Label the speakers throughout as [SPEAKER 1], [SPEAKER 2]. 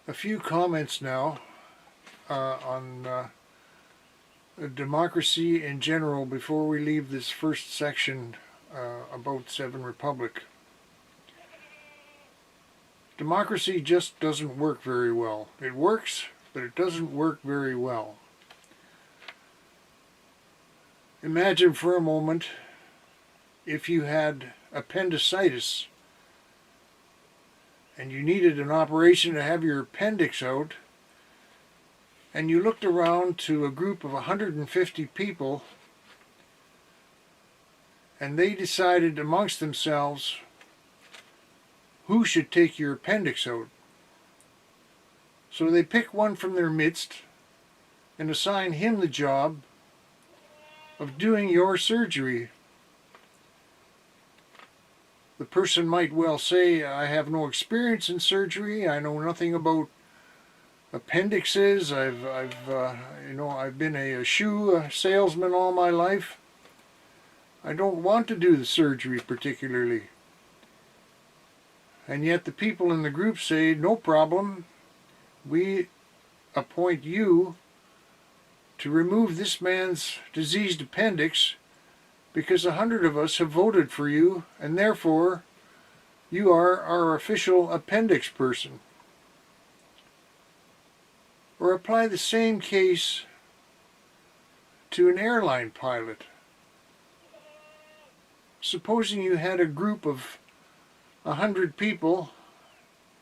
[SPEAKER 1] A few comments now on democracy in general before we leave this first section about Seven Republic. Democracy just doesn't work very well. It works, but it doesn't work very well. Imagine for a moment if you had appendicitis and you needed an operation to have your appendix out, and you looked around to a group of 150 people and they decided amongst themselves who should take your appendix out. So they pick one from their midst and assign him the job of doing your surgery. The person might well say, I have no experience in surgery, I know nothing about appendixes, I've been a shoe salesman all my life. I don't want to do the surgery particularly. And yet the people in the group say, no problem, we appoint you to remove this man's diseased appendix because 100 of us have voted for you, and therefore you are our official appendix person. Or apply the same case to an airline pilot. Supposing you had a group of 100 people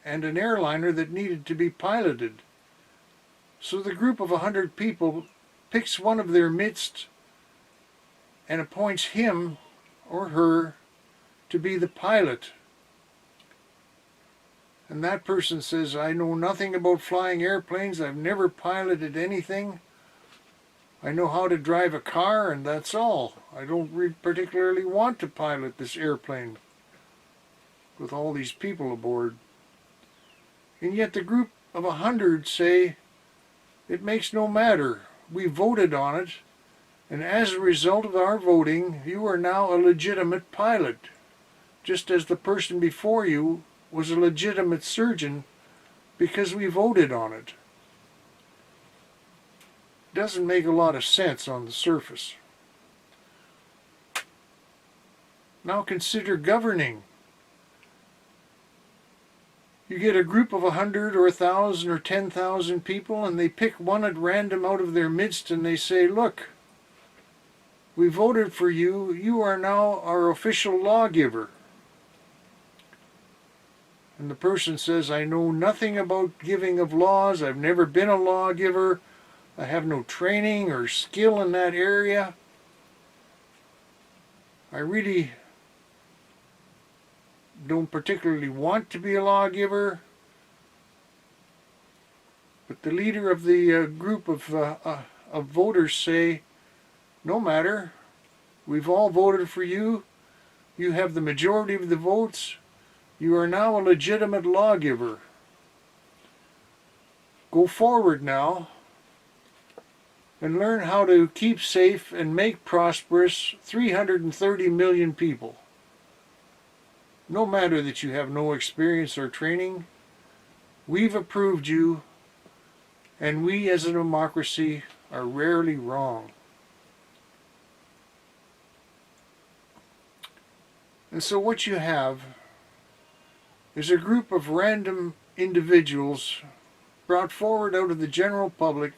[SPEAKER 1] and an airliner that needed to be piloted. So the group of 100 people picks one of their midst and appoints him or her to be the pilot. And that person says, I know nothing about flying airplanes, I've never piloted anything. I know how to drive a car and that's all. I don't particularly want to pilot this airplane with all these people aboard. And yet the group of 100 say, it makes no matter, we voted on it, and as a result of our voting, you are now a legitimate pilot, just as the person before you was a legitimate surgeon because we voted on it. Doesn't make a lot of sense on the surface. Now consider governing. You get a group of 100 or 1,000 or 10,000 people and they pick one at random out of their midst and they say, look, we voted for you, you are now our official lawgiver. And the person says, I know nothing about giving of laws, I've never been a lawgiver, I have no training or skill in that area. I really don't particularly want to be a lawgiver. But the leader of the group of voters say, no matter, we've all voted for you, you have the majority of the votes, you are now a legitimate lawgiver. Go forward now and learn how to keep safe and make prosperous 330 million people. No matter that you have no experience or training, we've approved you, and we as a democracy are rarely wrong. And so what you have is a group of random individuals brought forward out of the general public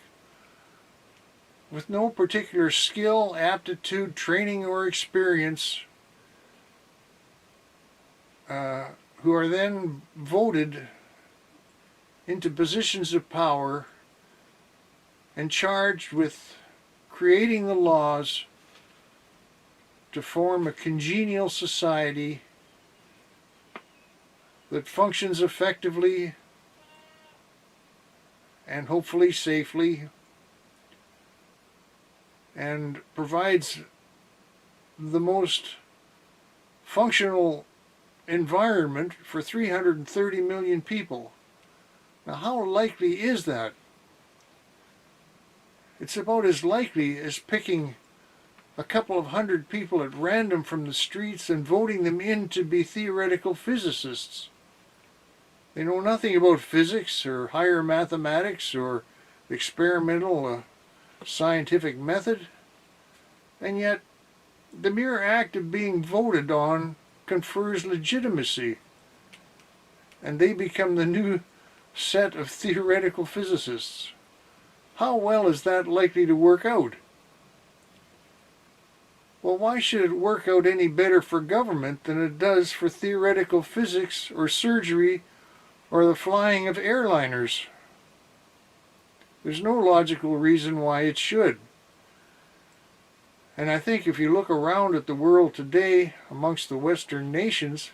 [SPEAKER 1] with no particular skill, aptitude, training, or experience, who are then voted into positions of power and charged with creating the laws to form a congenial society that functions effectively and hopefully safely and provides the most functional environment for 330 million people. Now, how likely is that? It's about as likely as picking a couple of 100 people at random from the streets and voting them in to be theoretical physicists. They know nothing about physics or higher mathematics or experimental scientific method, and yet the mere act of being voted on confers legitimacy, and they become the new set of theoretical physicists. How well is that likely to work out? Well, why should it work out any better for government than it does for theoretical physics or surgery or the flying of airliners? There's no logical reason why it should. And I think if you look around at the world today amongst the Western nations,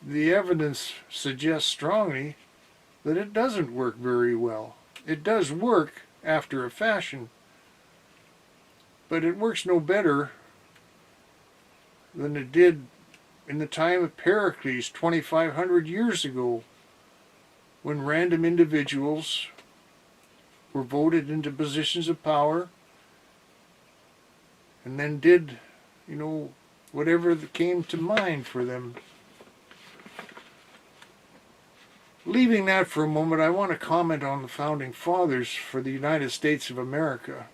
[SPEAKER 1] the evidence suggests strongly that it doesn't work very well. It does work after a fashion, but it works no better than it did in the time of Pericles 2,500 years ago, when random individuals were voted into positions of power and then did, whatever came to mind for them. Leaving that for a moment, I want to comment on the Founding Fathers for the United States of America.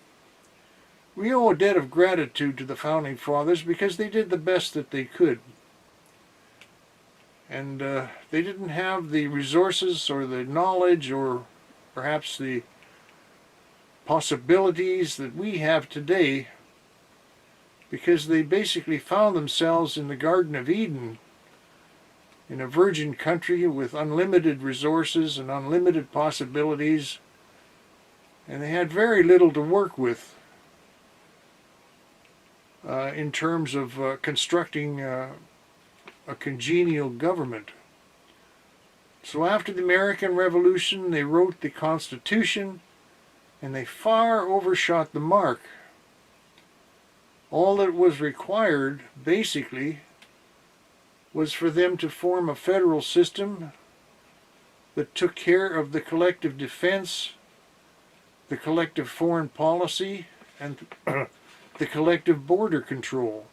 [SPEAKER 1] We owe a debt of gratitude to the Founding Fathers because they did the best that they could. And they didn't have the resources or the knowledge or perhaps the possibilities that we have today, because they basically found themselves in the Garden of Eden, in a virgin country with unlimited resources and unlimited possibilities, and they had very little to work with in terms of constructing a congenial government. So after the American Revolution, they wrote the Constitution, and they far overshot the mark. All that was required, basically, was for them to form a federal system that took care of the collective defense, the collective foreign policy, and the collective border control.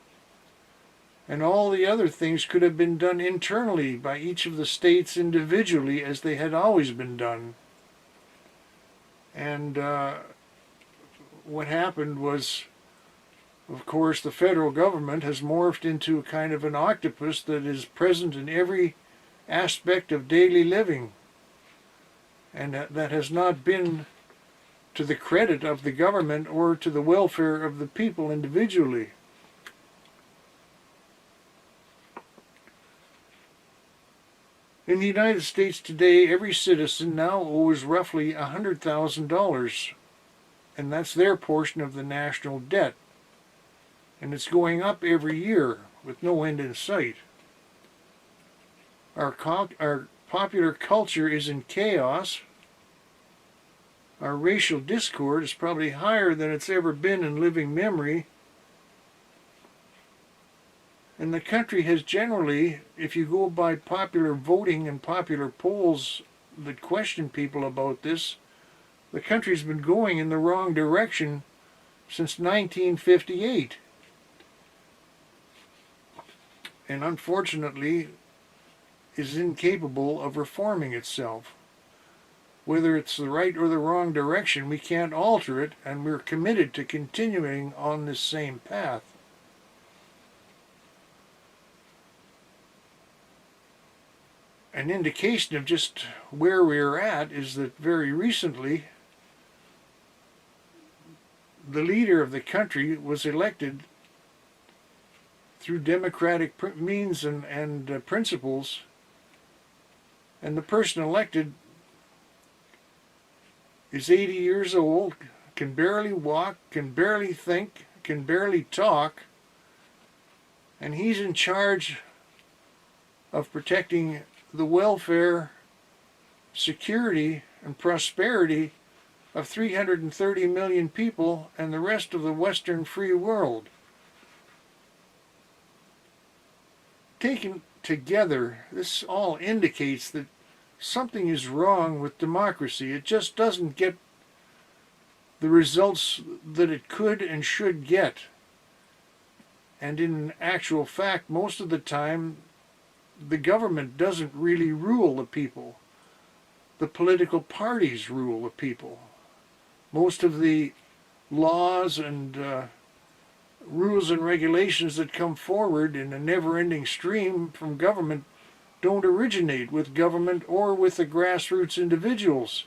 [SPEAKER 1] And all the other things could have been done internally by each of the states individually, as they had always been done. And what happened was, of course, the federal government has morphed into a kind of an octopus that is present in every aspect of daily living. And that has not been to the credit of the government or to the welfare of the people individually. In the United States today, every citizen now owes roughly $100,000, and that's their portion of the national debt. And it's going up every year with no end in sight. Our popular culture is in chaos. Our racial discord is probably higher than it's ever been in living memory. And the country has generally, if you go by popular voting and popular polls that question people about this, the country's been going in the wrong direction since 1958. And unfortunately is incapable of reforming itself. Whether it's the right or the wrong direction, we can't alter it, and we're committed to continuing on this same path. An indication of just where we're at is that very recently the leader of the country was elected through democratic means and principles, and the person elected is 80 years old, can barely walk, can barely think, can barely talk, and he's in charge of protecting the welfare, security, and prosperity of 330 million people and the rest of the Western free world. Taken together, this all indicates that something is wrong with democracy. It just doesn't get the results that it could and should get. And in actual fact, most of the time, the government doesn't really rule the people. The political parties rule the people. Most of the laws and rules and regulations that come forward in a never-ending stream from government don't originate with government or with the grassroots individuals.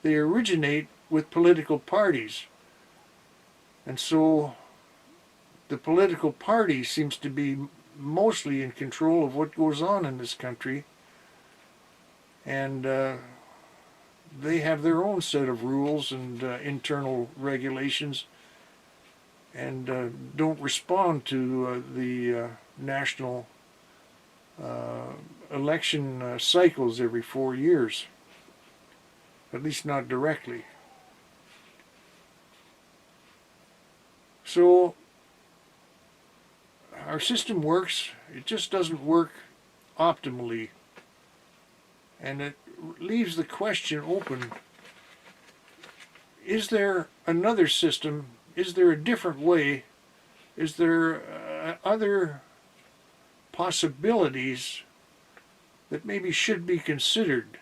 [SPEAKER 1] They originate with political parties. And so the political party seems to be mostly in control of what goes on in this country. And they have their own set of rules and internal regulations, and don't respond to the national election cycles every 4 years, at least not directly. So our system works, it just doesn't work optimally, and it leaves the question open: is there another system? Is there a different way? Is there other possibilities that maybe should be considered?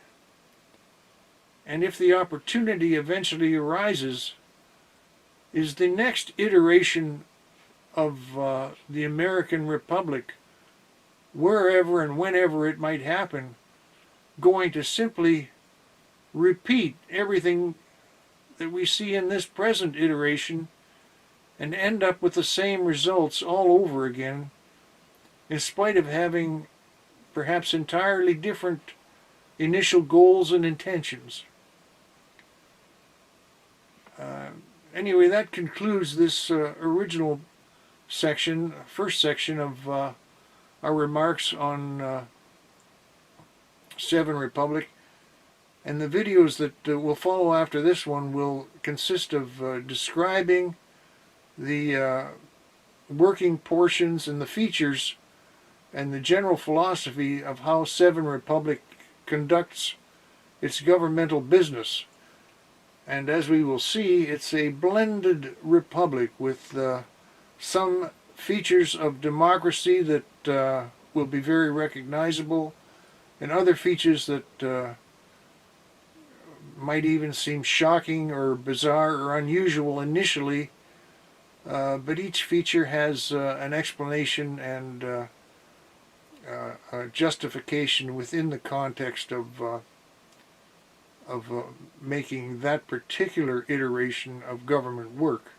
[SPEAKER 1] And if the opportunity eventually arises, is the next iteration of the American Republic, wherever and whenever it might happen, going to simply repeat everything that we see in this present iteration and end up with the same results all over again, in spite of having perhaps entirely different initial goals and intentions? Anyway, that concludes this original section, first section of our remarks on Seven Republic. And the videos that will follow after this one will consist of describing the working portions and the features and the general philosophy of how Seven Republic conducts its governmental business. And as we will see, it's a blended republic with some features of democracy that will be very recognizable, and other features that might even seem shocking or bizarre or unusual initially, but each feature has an explanation and a justification within the context of making that particular iteration of government work.